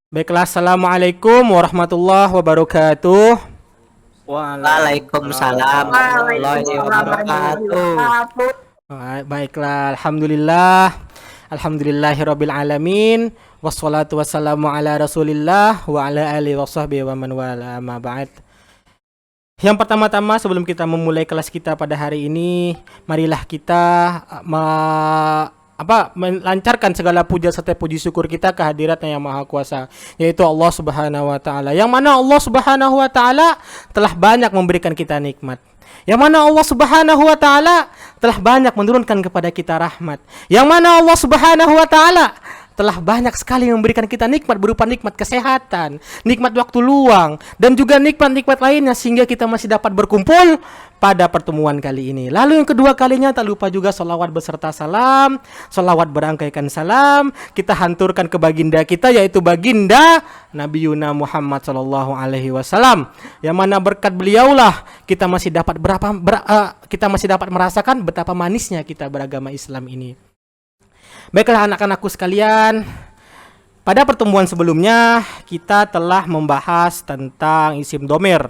Baiklah, assalamualaikum warahmatullahi wabarakatuh. Waalaikumsalam warahmatullahi Waalaikumsalam warahmatullahi wabarakatuh. wabarakatuh. Baiklah, alhamdulillah, alhamdulillahirabbil alamin, wassalatu wassalamu ala Rasulillah wa ala alihi washabbihi wa man wala, amma ba'd. Yang pertama-tama sebelum kita memulai kelas kita pada hari ini, marilah kita melancarkan segala puja serta puji syukur kita kehadiratnya yang maha kuasa, yaitu Allah Subhanahu wa taala. Yang mana Allah Subhanahu wa taala telah banyak memberikan kita nikmat. Yang mana Allah Subhanahu wa taala telah banyak menurunkan kepada kita rahmat. Yang mana Allah Subhanahu wa taala telah banyak sekali memberikan kita nikmat berupa nikmat kesehatan, nikmat waktu luang, dan juga nikmat-nikmat lainnya sehingga kita masih dapat berkumpul pada pertemuan kali ini. Lalu yang kedua kalinya tak lupa juga salawat beserta salam, salawat berangkaikan salam kita hanturkan ke baginda kita, yaitu baginda Nabi Yuna Muhammad sallallahu alaihi wasallam, yang mana berkat beliaulah kita masih dapat kita masih dapat merasakan betapa manisnya kita beragama Islam ini. Baiklah anak-anakku sekalian, pada pertemuan sebelumnya kita telah membahas tentang isim domir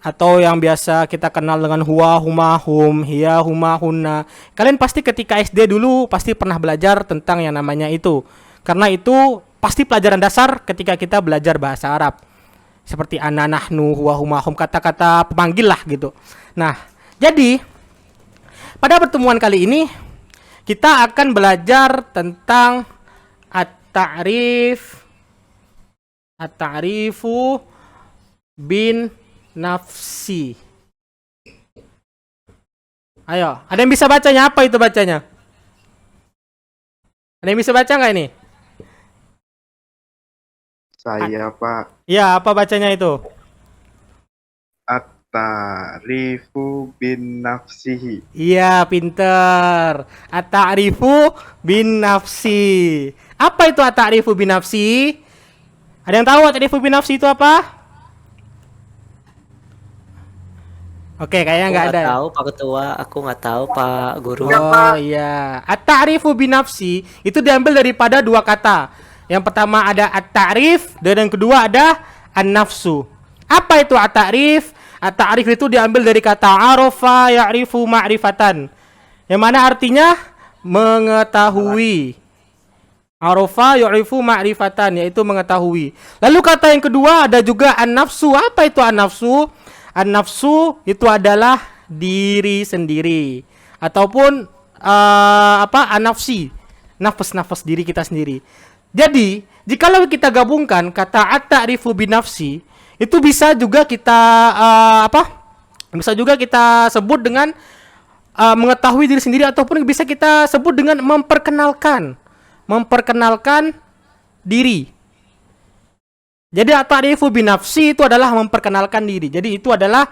atau yang biasa kita kenal dengan huwa, huma, hum, hiya, huma, hunna. Kalian pasti ketika SD dulu pasti pernah belajar tentang yang namanya itu. Karena itu pasti pelajaran dasar ketika kita belajar bahasa Arab. Seperti ana, nahnu, huwa, huma, hum, kata-kata pemanggil lah gitu. Nah, jadi pada pertemuan kali ini kita akan belajar tentang at-ta'rifu bin nafsi. Ayo, ada yang bisa bacanya? Apa itu bacanya? Ada yang bisa baca nggak ini? Saya Pak. Ya, apa bacanya itu? At-ta'rifu bin nafsihi. Iya, pinter. At-ta'rifu bin nafsi. Apa itu at-ta'rifu bin nafsi? Ada yang tahu at-ta'rifu bin nafsi itu apa? Oke, kayaknya nggak ada. Tahu Pak Ketua, aku nggak tahu Pak Guru. Oh iya, at-ta'rifu bin nafsi itu diambil daripada dua kata. Yang pertama ada at-ta'rif dan yang kedua ada an-nafsu. Apa itu at-ta'rif? At-ta'rif itu diambil dari kata arafa ya'rifu ma'rifatan, yang mana artinya mengetahui. Arafa ya'rifu ma'rifatan, yaitu mengetahui. Lalu kata yang kedua ada juga an-nafsu. Apa itu an-nafsu? An-nafsu itu adalah diri sendiri ataupun an-nafsi, nafas diri kita sendiri. Jadi, jikalau kita gabungkan kata at-ta'rifu bin nafsi, itu bisa juga kita bisa juga kita sebut dengan mengetahui diri sendiri, ataupun bisa kita sebut dengan memperkenalkan diri. Jadi at-ta'rifu bin nafsi itu adalah memperkenalkan diri. Jadi itu adalah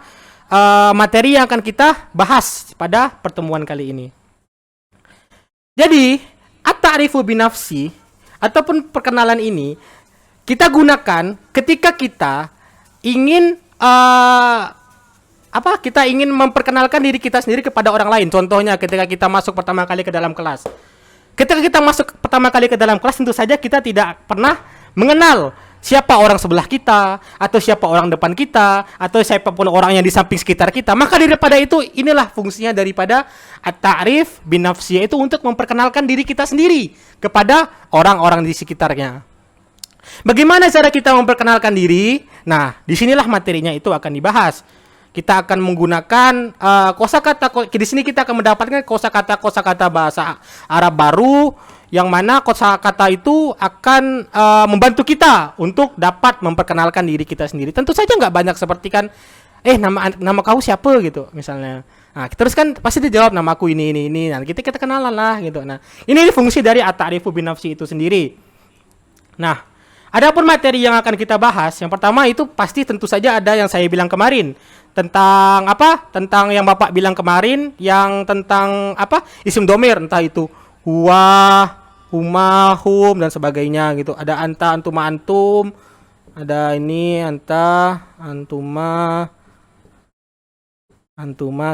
materi yang akan kita bahas pada pertemuan kali ini. Jadi at-ta'rifu bin nafsi ataupun perkenalan ini kita gunakan ketika kita ingin kita ingin memperkenalkan diri kita sendiri kepada orang lain. Contohnya ketika kita masuk pertama kali ke dalam kelas. Ketika kita masuk pertama kali ke dalam kelas, tentu saja kita tidak pernah mengenal siapa orang sebelah kita, atau siapa orang depan kita, atau siapapun orang yang di samping sekitar kita. Maka daripada itu, inilah fungsinya daripada at-ta'rif bin nafsi, yaitu untuk memperkenalkan diri kita sendiri kepada orang-orang di sekitarnya. Bagaimana cara kita memperkenalkan diri? Nah, disinilah materinya itu akan dibahas. Kita akan menggunakan kosakata. Di sini kita akan mendapatkan kosakata bahasa Arab baru, yang mana kosakata itu akan membantu kita untuk dapat memperkenalkan diri kita sendiri. Tentu saja nggak banyak seperti kan, nama kau siapa gitu misalnya. Nah, terus kan pasti dijawab nama aku ini. Nah, kita kenalan lah gitu. Nah, ini fungsi dari at-ta'rifu bin nafsi itu sendiri. Nah, adapun materi yang akan kita bahas, yang pertama itu pasti tentu saja ada yang saya bilang kemarin. Tentang apa? Tentang yang Bapak bilang kemarin, yang tentang isim domir, entah itu huwa, huma, hum, dan sebagainya gitu. Ada anta, antuma, antum. Ada ini anta, antuma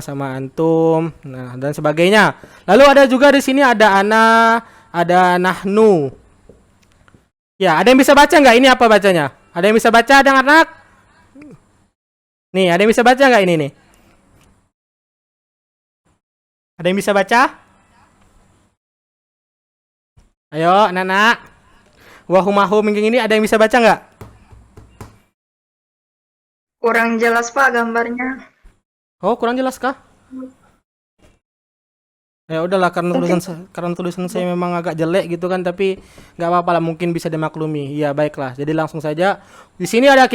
sama antum. Nah, dan sebagainya. Lalu ada juga di sini ada ana, ada nahnu. Ya, ada yang bisa baca nggak? Ini apa bacanya? Ada yang bisa baca, ada anak? Nih, ada yang bisa baca nggak ini nih? Ada yang bisa baca? Ayo, anak-anak. Wahumahum ini ada yang bisa baca nggak? Kurang jelas Pak gambarnya. Oh, kurang jelas kah? Ya udahlah, karena tulisan saya memang agak jelek gitu kan, tapi nggak apa-apa lah, mungkin bisa dimaklumi. Iya, baiklah. Jadi langsung saja. Di sini ada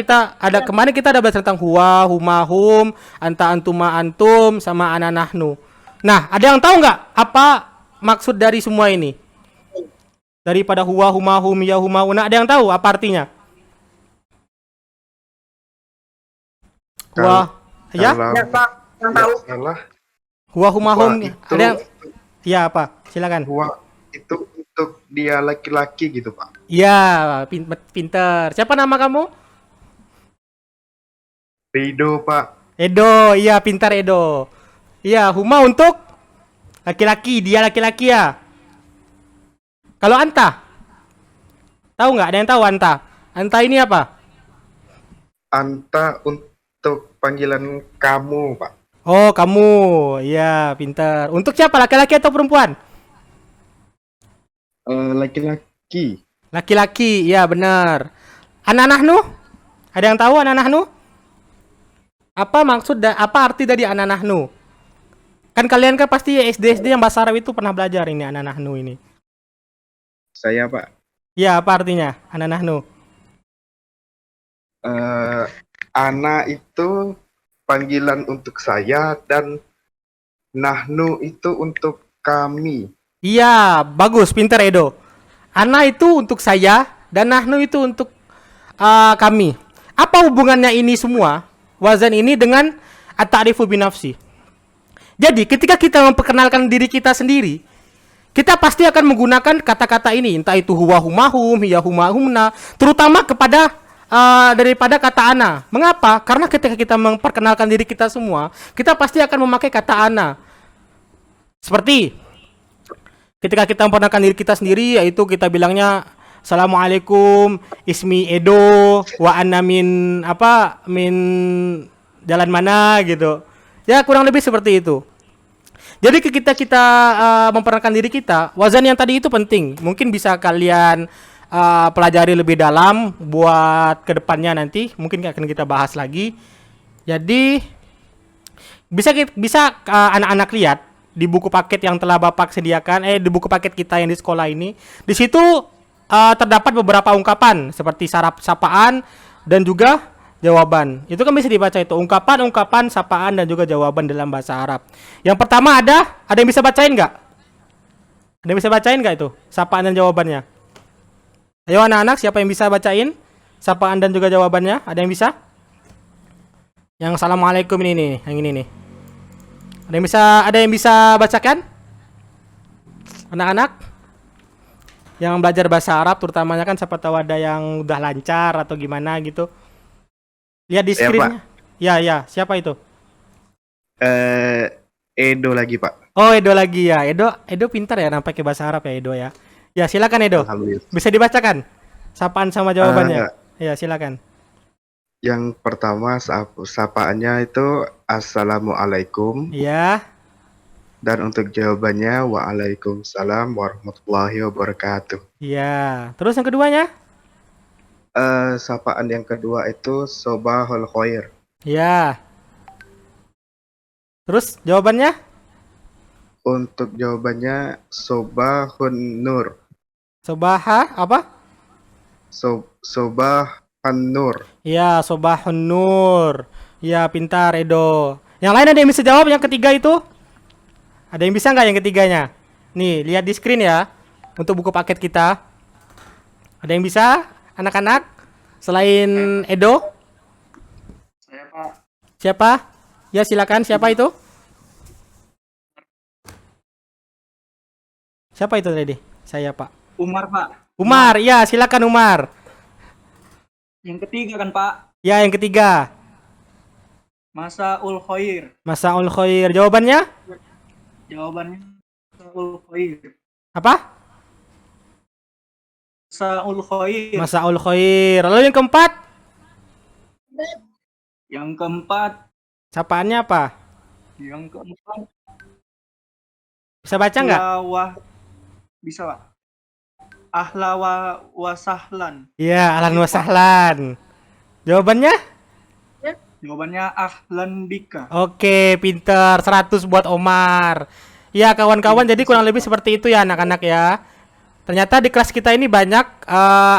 kemarin kita ada belajar tentang huwa, humahum, anta antuma antum sama ana nahnu. Nah, ada yang tahu nggak apa maksud dari semua ini? Daripada huwa, humahum, ya humauna, ada yang tahu apa artinya? Huwa, ya? Kalau Ya Pak, yang tahu. nggak salah, Huwa, humahum, huwa itu, ada yang ya apa? Silakan. huwa itu untuk dia laki-laki gitu Pak. Ya, pinter. Siapa nama kamu? Rido Pak. Edo, iya pintar Edo. Iya, huma untuk laki-laki, dia laki-laki ya. Kalau anta, tahu nggak? Ada yang tahu anta? Anta ini apa? Anta untuk panggilan kamu Pak. Oh, kamu. Iya, pintar. Untuk siapa? Laki-laki atau perempuan? Laki-laki. Laki-laki, iya benar. Anak nahnu? Ada yang tahu anak nahnu? Apa maksud apa arti dari anak nahnu? Kan kalian kan pasti SD yang bahasa Arab itu pernah belajar ini anak nahnu ini. Saya Pak. Iya, apa artinya anak nahnu? Ana itu panggilan untuk saya dan nahnu itu untuk kami. Iya, bagus, pintar Edo. Ana itu untuk saya dan nahnu itu untuk kami. Apa hubungannya ini semua? Wazan ini dengan at-ta'rifu binafsi. Jadi, ketika kita memperkenalkan diri kita sendiri, kita pasti akan menggunakan kata-kata ini, entah itu huwa humahum, hiya humahumna, terutama kepada daripada kata ana. Mengapa? Karena ketika kita memperkenalkan diri kita semua, kita pasti akan memakai kata ana. Seperti ketika kita memperkenalkan diri kita sendiri, yaitu kita bilangnya Assalamualaikum, ismi Edo, wa anna min jalan mana gitu. Ya kurang lebih seperti itu. Jadi kita memperkenalkan diri kita, wazan yang tadi itu penting. Mungkin bisa kalian pelajari lebih dalam buat kedepannya nanti. Mungkin akan kita bahas lagi. Jadi bisa anak-anak lihat di buku paket yang telah Bapak sediakan, di buku paket kita yang di sekolah ini. Di situ terdapat beberapa ungkapan seperti sapaan dan juga jawaban. Itu kan bisa dibaca itu. Ungkapan, sapaan dan juga jawaban dalam bahasa Arab. Yang pertama ada yang bisa bacain nggak? Ada yang bisa bacain nggak itu? Sapaan dan jawabannya. Ayo anak-anak, siapa yang bisa bacain sapaan dan juga jawabannya? Ada yang bisa? Yang Assalamualaikum ini nih, yang ini nih. Ada yang bisa bacakan? Anak-anak yang belajar bahasa Arab terutamanya kan siapa tahu ada yang udah lancar atau gimana gitu. Lihat di Ya, screen-nya. Ya, siapa itu? Edo lagi Pak. Oh, Edo lagi ya. Edo pintar ya nampaknya bahasa Arab ya Edo ya. Ya, silakan Edo. Alhamdulillah. Bisa dibacakan sapaan sama jawabannya. Ya, silakan. Yang pertama sapaannya itu Assalamualaikum. Iya. Dan untuk jawabannya Waalaikumsalam warahmatullahi wabarakatuh. Iya. Terus yang keduanya? Sapaan yang kedua itu Sobahul Khair. Iya. Terus jawabannya? Untuk jawabannya Sobahun Nur. Sobaha apa? Sobahan Nur. Iya, Sobahun Nur. Iya, pintar Edo. Yang lain ada yang bisa jawab yang ketiga itu? Ada yang bisa nggak yang ketiganya? Nih, lihat di screen ya. Untuk buku paket kita. Ada yang bisa? Anak-anak? Selain Edo? Saya Pak. Siapa? Ya, silakan. Siapa itu? Siapa itu tadi? Saya, Pak. Umar Pak. Umar. Ya, silakan Umar. Yang ketiga kan Pak. Ya, yang ketiga. Masaul Khair. Masaul Khair. Jawabannya? Jawabannya Masaul Khair. Apa? Masaul khair. Masaul khair. Lalu yang keempat, Yang keempat, sapaannya apa? yang keempat Bisa baca nggak? bisa Pak. Ahla wa sahlan. Iya, ahlan wa sahlan. Jawabannya? Jawabannya ahlan bika. Oke, pinter. 100 buat Omar. Ya, kawan-kawan, jadi kurang lebih seperti itu ya anak-anak ya. Ternyata di kelas kita ini banyak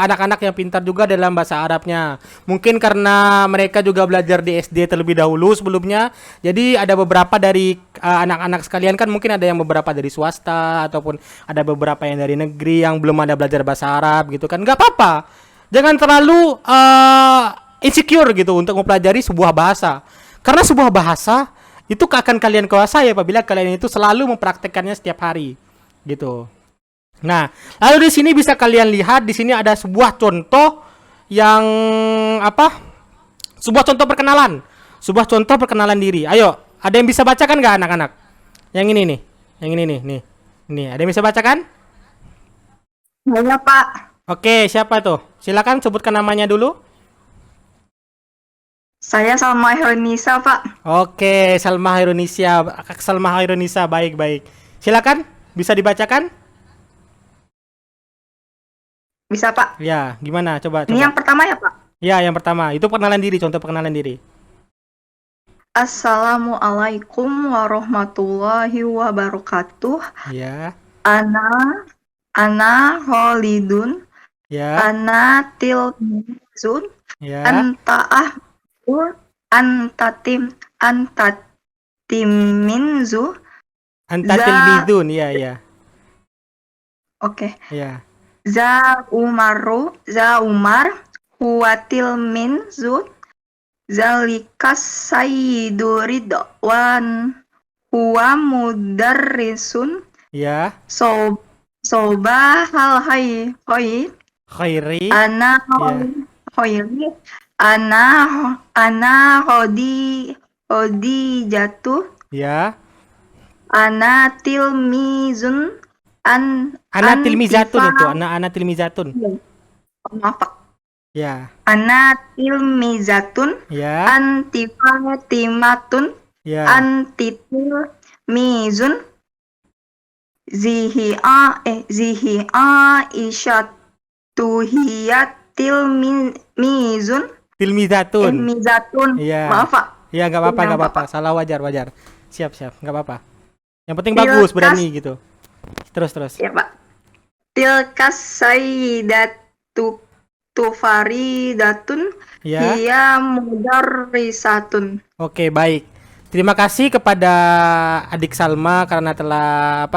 anak-anak yang pintar juga dalam bahasa Arabnya. Mungkin karena mereka juga belajar di SD terlebih dahulu sebelumnya. Jadi ada beberapa dari anak-anak sekalian kan mungkin ada yang beberapa dari swasta ataupun ada beberapa yang dari negeri yang belum ada belajar bahasa Arab gitu kan. Nggak apa-apa. Jangan terlalu insecure gitu untuk mempelajari sebuah bahasa. Karena sebuah bahasa itu akan kalian kuasai apabila kalian itu selalu mempraktekkannya setiap hari gitu. Nah, lalu di sini bisa kalian lihat di sini ada sebuah contoh yang apa? Sebuah contoh perkenalan. Sebuah contoh perkenalan diri. Ayo, ada yang bisa bacakan nggak anak-anak? Yang ini nih. Yang ini nih. Nih, ada yang bisa bacakan? Saya Pak. Oke, siapa tuh? Silakan sebutkan namanya dulu. Saya Salma Heronisa Pak. Oke, Salma Indonesia. Salma Indonesia, baik-baik. Silakan, bisa dibacakan? Bisa Pak. Ya, gimana? Coba. Ini yang pertama ya Pak. Ya, yang pertama. Itu perkenalan diri, contoh perkenalan diri. Assalamualaikum warahmatullahi wabarakatuh. Ya, Ana Holidun. ya, Ana Tilmizun. ya. Anta Ahmur. Anta Timinzu. Anta Za- tilmidun, ya. Oke. Ya. Za Umar. Huwa Tilminzu. Zalikas Sayyidu Ridwan. Huwa Mudarrisun. Ya. Sobahal Khairi. Ana Ya. Hoiri. Ana Hodi jatuh. Ya. Ana Tilmizun. Ana tilmizatun itu. Ana tilmizatun. Maaf Pak. Ya. Ana Tilmizatun. Ya. Antifatimatun. Ya. Antitil mizun zihi isyatuhiyatil mizun Tilmizatun. mizatun. Iya. Maaf Pak. Ya, enggak apa-apa, Iya, enggak Pak. apa-apa. Salah wajar. Siap, enggak apa-apa. Yang penting bagus, berani gitu. Terus. Ya Pak. Tilkas sayyidatu tufaridatun Ya. hiya mudarrisatun. Oke, baik. Terima kasih kepada adik Salma karena telah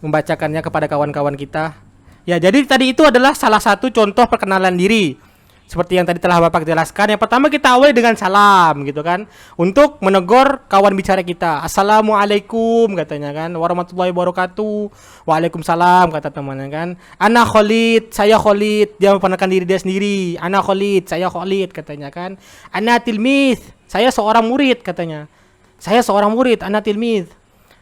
membacakannya kepada kawan-kawan kita. Ya, jadi tadi itu adalah salah satu contoh perkenalan diri. Seperti yang tadi telah Bapak jelaskan. Yang pertama kita awali dengan salam gitu kan. Untuk menegur kawan bicara kita. Assalamualaikum katanya kan. Warahmatullahi wabarakatuh. Waalaikumsalam kata temannya kan. Ana Khalid, saya Khalid. Dia memperkenalkan diri dia sendiri. Ana Khalid, saya Khalid katanya kan. Ana tilmiz, saya seorang murid katanya. Saya seorang murid, ana tilmiz.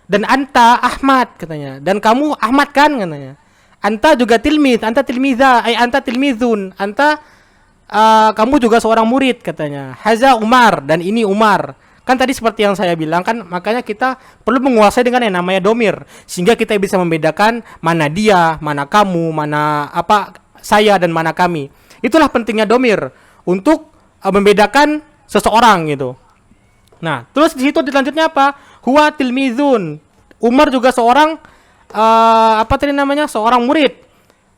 Dan anta Ahmad katanya. Dan kamu Ahmad kan katanya. Anta juga tilmiz, anta tilmiza, anta tilmizun. Anta kamu juga seorang murid katanya. Haza Umar, dan ini Umar. Kan tadi seperti yang saya bilang kan, makanya kita perlu menguasai dengan yang namanya domir sehingga kita bisa membedakan mana dia, mana kamu, mana saya dan mana kami. Itulah pentingnya domir untuk membedakan seseorang gitu. Nah, terus di situ selanjutnya apa? Huwa tilmizun. Umar juga seorang seorang murid.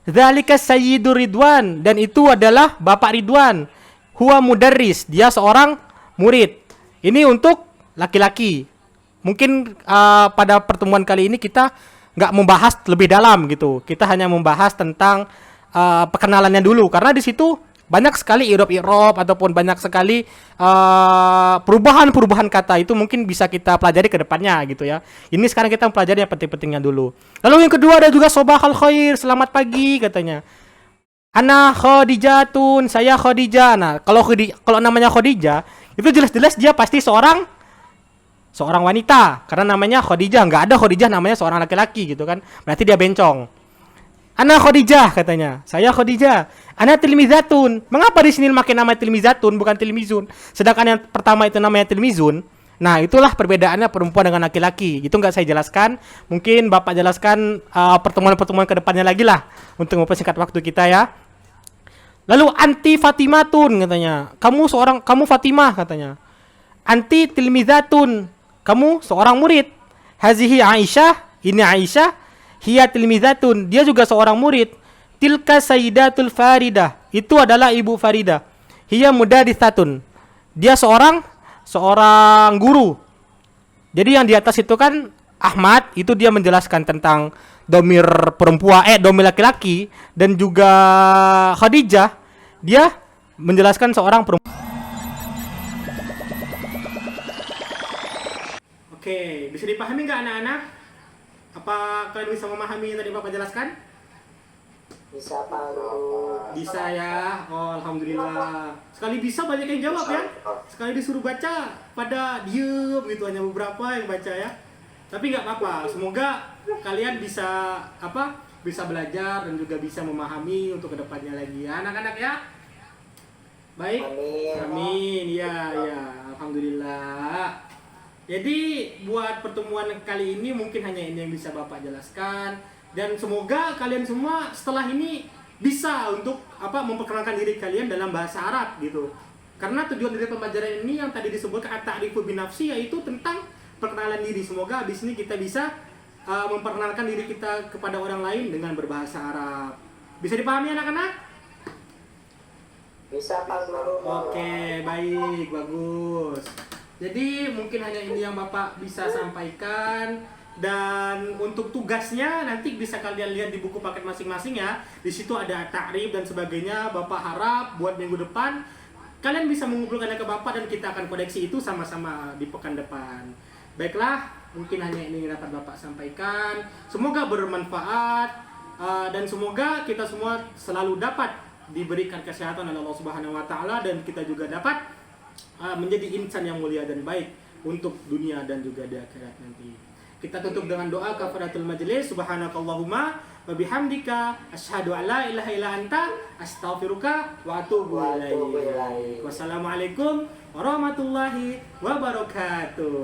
Dzalika Sayyidur Ridwan, dan itu adalah Bapak Ridwan. Huwa mudarris, dia seorang murid. Ini untuk laki-laki. Mungkin pada pertemuan kali ini kita nggak membahas lebih dalam gitu. Kita hanya membahas tentang perkenalannya dulu karena di situ banyak sekali irob ataupun banyak sekali perubahan kata itu mungkin bisa kita pelajari ke depannya gitu ya. Ini sekarang kita mempelajari yang penting-pentingnya dulu. Lalu yang kedua ada juga sobahal khair, selamat pagi katanya. Ana Khadijatun, saya Khadijah. Nah, kalau namanya Khadijah itu jelas-jelas dia pasti seorang wanita karena namanya Khadijah. Nggak ada Khadijah namanya seorang laki-laki gitu kan. Berarti dia bencong. Ana Khadijah katanya. Saya Khadijah. Ana tilmizatun. Mengapa di sini memakai nama tilmizatun bukan tilmizun? Sedangkan yang pertama itu namanya tilmizun. Nah, itulah perbedaannya perempuan dengan laki-laki. Itu nggak saya jelaskan. Mungkin Bapak jelaskan pertemuan-pertemuan ke depannya lagi lah untuk mempersingkat waktu kita ya. Lalu anti Fatimatun katanya. Kamu Fatimah katanya. Anti tilmizatun. Kamu seorang murid. Hazihi Aisyah, ini Aisyah. Hiya tilmizatun. Dia juga seorang murid. Tilka Sayyidatul Faridah. Itu adalah Ibu Faridah. Hiya mudarisatun. Dia seorang guru. Jadi yang di atas itu kan Ahmad, itu dia menjelaskan tentang domir perempuan, domir laki-laki, dan juga Khadijah, dia menjelaskan seorang perempuan. Oke, bisa dipahami nggak anak-anak? Apa kalian bisa memahami yang tadi Bapak jelaskan? Bisa Pak Guru. Bisa ya, oh alhamdulillah. Sekali bisa banyak yang jawab ya. Sekali disuruh baca pada diem gitu, hanya beberapa yang baca ya. Tapi nggak apa-apa. Semoga kalian bisa bisa belajar dan juga bisa memahami untuk kedepannya lagi ya, anak-anak ya. Baik. Amin. Ya, alhamdulillah. Jadi buat pertemuan kali ini mungkin hanya ini yang bisa Bapak jelaskan. Dan semoga kalian semua setelah ini bisa untuk memperkenalkan diri kalian dalam bahasa Arab gitu. Karena tujuan dari pembelajaran ini yang tadi disebutkan at-ta'rifu binafsi, yaitu tentang perkenalan diri. Semoga habis ini kita bisa memperkenalkan diri kita kepada orang lain dengan berbahasa Arab. Bisa dipahami anak-anak? Bisa Pak Guru. Oke, baik, bagus. Jadi mungkin hanya ini yang Bapak bisa sampaikan. Dan untuk tugasnya nanti bisa kalian lihat di buku paket masing-masing ya. Di situ ada ta'rif dan sebagainya. Bapak harap buat minggu depan kalian bisa mengumpulkannya ke Bapak dan kita akan koreksi itu sama-sama di pekan depan. Baiklah, mungkin hanya ini yang dapat Bapak sampaikan. Semoga bermanfaat dan semoga kita semua selalu dapat diberikan kesehatan oleh Allah Subhanahu wa taala dan kita juga dapat menjadi insan yang mulia dan baik untuk dunia dan juga di akhirat nanti. Kita tutup dengan doa kafaratul majlis. Subhanakallahumma wa bihamdika asyhadu an la ilaha illa anta astaghfiruka wa atubu ilaik. Wassalamualaikum warahmatullahi wabarakatuh.